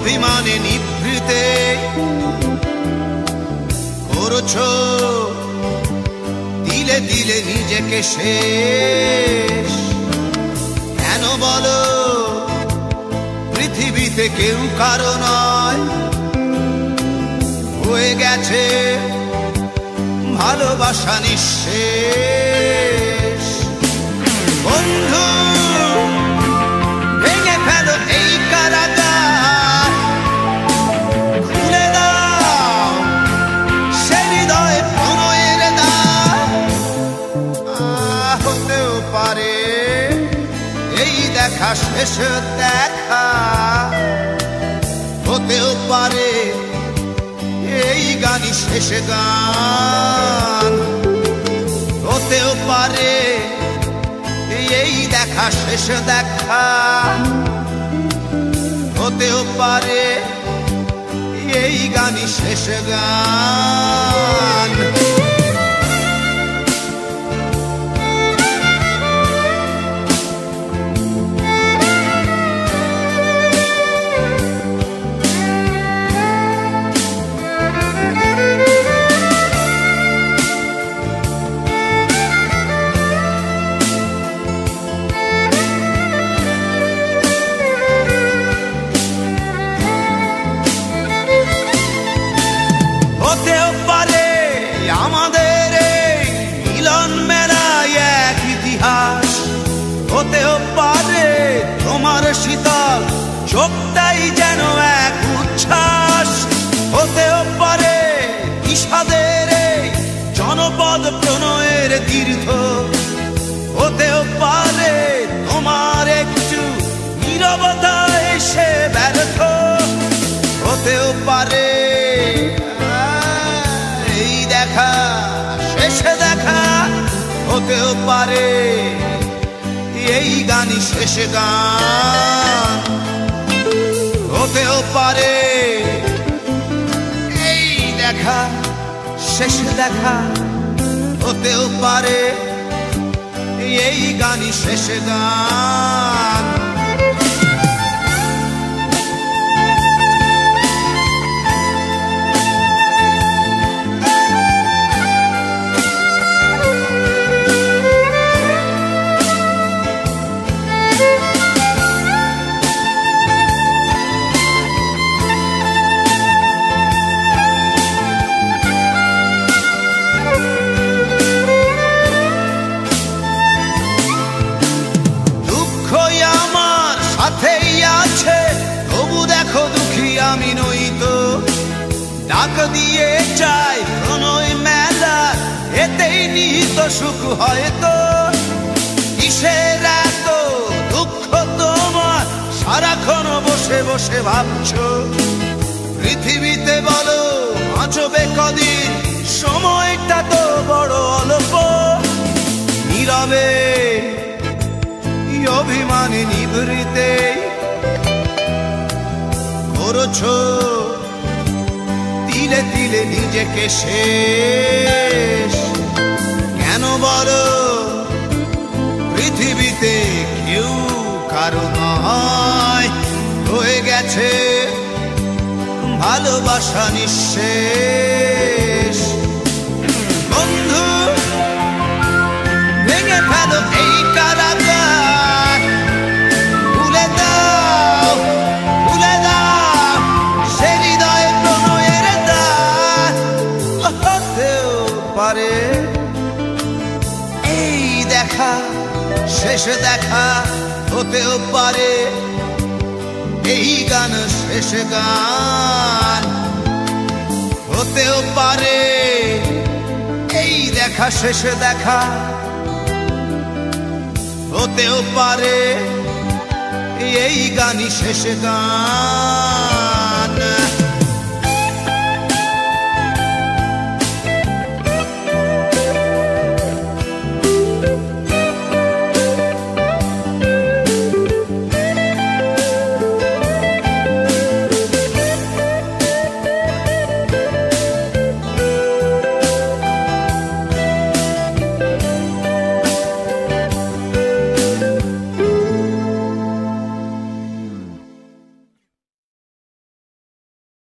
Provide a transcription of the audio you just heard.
অভিমানে নিভৃতে করছো দিলে দিলে নিজেকে শেষ। কেন বলো পৃথিবীতে কেউ কারো নয়, হয়ে গেছে ভালোবাসা নিঃশেষ। বন্ধু ভেঙে ফেলো এই কারাগার, খুলে দাও সে হৃদয়ে প্রণয়ের দ্বার। হতেও পারে এই দেখা শেষ দেখা, হতেও পারে এই গানই শেষ গান, হতেও পারে এই দেখা শেষ দেখা, হতেও পারে এই গানই শেষ গান। হতেও পারে আমাদের এই মিলন মেলায় এক ইতিহাস, হতেও পারে তোমার শীতল চোখটাই যেন এক উচ্ছ্বাস, হতেও পারে বিষাদের এই জনপদ প্রণয়ের তীর্থ, হতেও পারে তোমার একটু নীরবতা এসে ব্যর্থ, হতেও পারে দেখা শেষে দেখা, হতেও পারে এই গানই শেষ গান, হতেও পারে এই দেখা শেষ দেখা, হতেও পারে এই গানই শেষ গান। আমি নই তো ডাক দিয়ে চাই প্রণয় মেলা, এতেই নিহিত সুখ হয়তো। কিসের এত দুঃখ তোমার সারাক্ষণ বসে বসে ভাবছো, পৃথিবীতে বলো বাঁচবে কদিন, সময়টা তো বড় অল্প। নীরবে অভিমানে নিভৃতে করছো তিলে তিলে নিজেকে শেষ। কেন বলো পৃথিবীতে কেউ কারো নয়, হয়ে গেছে ভালোবাসা নিঃশেষ। বন্ধু ভেঙে ফেলো এই কারাগার, ভুলে দাও ভুলে দাও সে হৃদয়ে প্রণয়ের দ্বার। হতেও পারে এই দেখা শেষ দেখা, হতেও পারে এই গান শেষ গান, হতেও পারে এই দেখা শেষ দেখা, হতেও পারে এই গানই শেষ গান।